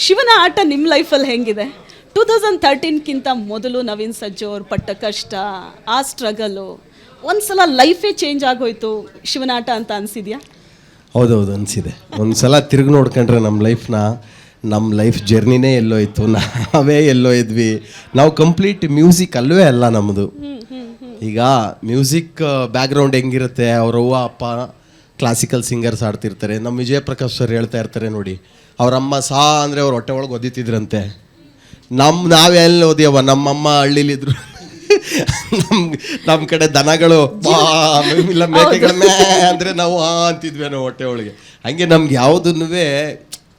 ಶಿವನ ಆಟ ನಿಮ್ಮ ಲೈಫಲ್ಲಿ ಹೆಂಗಿದೆ? 2013ಕ್ಕಿಂತ ಮೊದಲು ನವೀನ್ ಸಜ್ಜು ಅವ್ರು ಪಟ್ಟ ಕಷ್ಟ, ಆ ಸ್ಟ್ರಗಲು, ಒಂದ್ಸಲ ಲೈಫೇ ಚೇಂಜ್ ಆಗೋಯ್ತು ಶಿವನ ಆಟ ಅಂತ ಅನಿಸಿದ್ಯಾ? ಹೌದೌದು ಅನಿಸಿದೆ. ಒಂದು ಸಲ ತಿರುಗಿ ನೋಡ್ಕೊಂಡ್ರೆ ನಮ್ಮ ಲೈಫ್ ಜರ್ನಿನೇ ಎಲ್ಲೋ ಇತ್ತು, ನಾವೇ ಎಲ್ಲೋ ಇದ್ವಿ. ನಾವು ಕಂಪ್ಲೀಟ್ ಮ್ಯೂಸಿಕ್ ಅಲ್ಲವೇ ಅಲ್ಲ ನಮ್ಮದು. ಈಗ ಮ್ಯೂಸಿಕ್ ಬ್ಯಾಕ್ಗ್ರೌಂಡ್ ಹೆಂಗಿರುತ್ತೆ, ಅವ್ರ ಅವ್ವ ಅಪ್ಪ ಕ್ಲಾಸಿಕಲ್ ಸಿಂಗರ್ಸ್ ಆಡ್ತಿರ್ತಾರೆ. ನಮ್ಮ ವಿಜಯ ಪ್ರಕಾಶ್ ಸರ್ ಹೇಳ್ತಾ ಇರ್ತಾರೆ ನೋಡಿ, ಅವರಮ್ಮ ಸಾ ಅಂದರೆ ಅವ್ರ ಹೊಟ್ಟೆ ಒಳಗೆ ಒದ್ದಿತಿದ್ರಂತೆ. ನಾವೆಲ್ಲ ಓದಿಯವ, ನಮ್ಮಮ್ಮ ಹಳ್ಳಿಲಿದ್ರು, ನಮ್ಮ ಕಡೆ ದನಗಳು ಇಲ್ಲ ಮೇಕೆಗಳ ಮೇ ಅಂದರೆ ನಾವು ಅಂತಿದ್ವಿ ನಾವು ಹೊಟ್ಟೆ ಒಳಗೆ. ಹಂಗೆ ನಮ್ಗೆ ಯಾವುದನ್ನೂ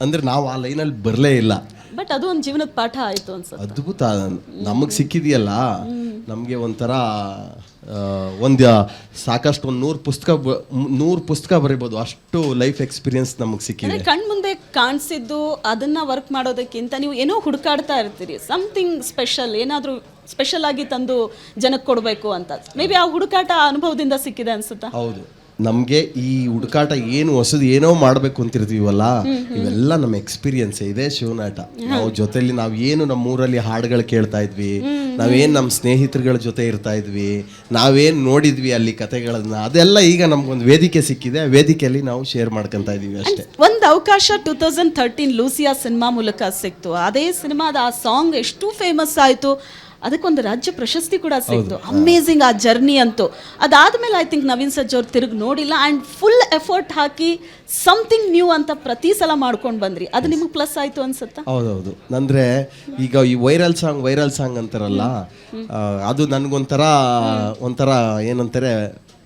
ಅಂದರೆ ನಾವು ಆ ಲೈನಲ್ಲಿ ಬರಲೇ ಇಲ್ಲ. ಬಟ್ ಅದು ಒಂದು ಜೀವನದ ಪಾಠ ಆಯಿತು ಅನ್ಸುತ್ತೆ. ಅದ್ಭುತ ನಮಗೆ ಸಿಕ್ಕಿದೆಯಲ್ಲ, ನಮಗೆ ಒಂಥರ ಒಂದು ಸಾಕಷ್ಟು ಒಂದು 100 ಪುಸ್ತಕ ಬರೀಬೋದು, ಅಷ್ಟು ಲೈಫ್ ಎಕ್ಸ್ಪೀರಿಯನ್ಸ್ ನಮಗೆ ಸಿಕ್ಕಿದೆ. ಕಣ್ಮುಂದೆ ಕಾಣಿಸಿದ್ದು ಅದನ್ನು ವರ್ಕ್ ಮಾಡೋದಕ್ಕಿಂತ ನೀವು ಏನೋ ಹುಡುಕಾಡ್ತಾ ಇರ್ತೀರಿ, ಸಮಥಿಂಗ್ ಸ್ಪೆಷಲ್, ಏನಾದರೂ ಸ್ಪೆಷಲ್ ಆಗಿ ತಂದು ಜನಕ್ಕೆ ಕೊಡಬೇಕು ಅಂತ. ಮೇ ಬಿ ಆ ಹುಡುಕಾಟ ಅನುಭವದಿಂದ ಸಿಕ್ಕಿದೆ ಅನ್ಸುತ್ತಾ? ಹೌದು, ನಮಗೆ ಈ ಹುಡುಕಾಟ ಏನು ಹೊಸದು ಏನೋ ಮಾಡಬೇಕು ಅಂತಿರ್ತೀವಲ್ಲ, ಇವೆಲ್ಲ ನಮ್ಮ ಎಕ್ಸ್ಪೀರಿಯನ್ಸ್ ಇದೆ ಶಿವನಾಟ. ನಾವು ಜೊತೆಲಿ ನಾವೇನು ನಮ್ಮ ಊರಲ್ಲಿ ಹಾಡುಗಳು ಕೇಳ್ತಾ ಇದ್ವಿ, ನಾವೇನು ನಮ್ಮ ಸ್ನೇಹಿತರುಗಳ ಜೊತೆ ಇರ್ತಾ ಇದ್ವಿ, ನಾವೇನು ನೋಡಿದ್ವಿ ಅಲ್ಲಿ ಕತೆಗಳನ್ನ, ಅದೆಲ್ಲ ಈಗ ನಮ್ಗೊಂದು ವೇದಿಕೆ ಸಿಕ್ಕಿದೆ. ಆ ವೇದಿಕೆಯಲ್ಲಿ ನಾವು ಶೇರ್ ಮಾಡ್ಕೊತಾ ಇದೀವಿ ಅಷ್ಟೇ. ಒಂದು ಅವಕಾಶ 2013 ಲೂಸಿಯಾ ಸಿನಿಮಾ ಮೂಲಕ ಸಿಕ್ತು. ಅದೇ ಸಿನಿಮಾದ ಆ ಸಾಂಗ್ ಎಷ್ಟು ಫೇಮಸ್ ಆಯಿತು, ಅದಕ್ಕೊಂದು ರಾಜ್ಯ ಪ್ರಶಸ್ತಿ ಕೂಡ ಸಿಕ್ತು. ಅಮೇಝಿಂಗ್ ಆ ಜರ್ನಿ ಅಂತೂ. ಅದಾದಮೇಲೆ ಐ ಥಿಂಕ್ ನವೀನ್ ಸಜ್ಜು ಅವ್ರು ತಿರುಗಿ ನೋಡಿಲ್ಲ and full effort hockey something new ಅಂತ ಪ್ರತಿ ಸಲ ಮಾಡ್ಕೊಂಡು ಬಂದ್ರಿ. ಅದು ನಿಮಗೆ ಪ್ಲಸ್ ಆಯಿತು ಅನ್ಸುತ್ತಾ? ಹೌದೌದು. ಅಂದರೆ ಈಗ ಈ ವೈರಲ್ ಸಾಂಗ್ ಅಂತಾರಲ್ಲ, ಅದು ನನಗೊಂಥರ ಏನಂತಾರೆ,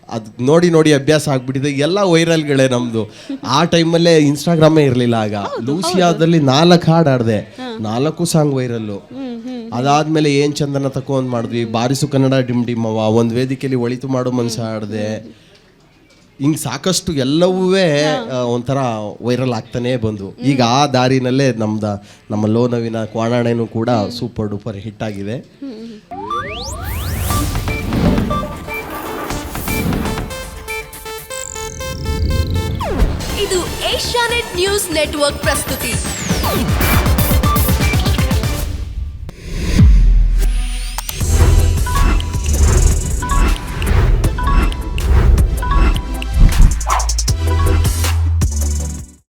ಅದು ನೋಡಿ ಅಭ್ಯಾಸ ಆಗ್ಬಿಟ್ಟಿದೆ. ಎಲ್ಲ ವೈರಲ್ಗಳೇ ನಮ್ಮದು. ಆ ಟೈಮಲ್ಲೇ ಇನ್ಸ್ಟಾಗ್ರಾಮೇ ಇರಲಿಲ್ಲ ಆಗ. ಲೂಸಿಯಾದಲ್ಲಿ 4 ಹಾಡು ಆಡಿದೆ, 4 ಸಾಂಗ್ ವೈರಲ್ಲು. ಅದಾದಮೇಲೆ ಏನು ಚಂದನ ತಕೊಂಡ್ ಮಾಡಿದ್ವಿ, ಬಾರಿಸು ಕನ್ನಡ ಡಿಮ್ ಡಿಮ್ಮವ, ಒಂದು ವೇದಿಕೆಯಲ್ಲಿ ಒಳಿತು ಮಾಡೋ ಮನುಷ್ಯ ಆಡಿದೆ. ಹಿಂಗೆ ಸಾಕಷ್ಟು ಎಲ್ಲವೂ ಒಂಥರ ವೈರಲ್ ಆಗ್ತಾನೇ ಬಂದು ಈಗ ಆ ದಾರಿನಲ್ಲೇ ನಮ್ಮ ಲೋ ನವಿನ ಕ್ವಾಣಾಣೆನೂ ಕೂಡ ಸೂಪರ್ ಡೂಪರ್ ಹಿಟ್ ಆಗಿದೆ. ಇದು ಏಷ್ಯಾನೆಟ್ ನ್ಯೂಸ್ ನೆಟ್ವರ್ಕ್ ಪ್ರಸ್ತುತಿ.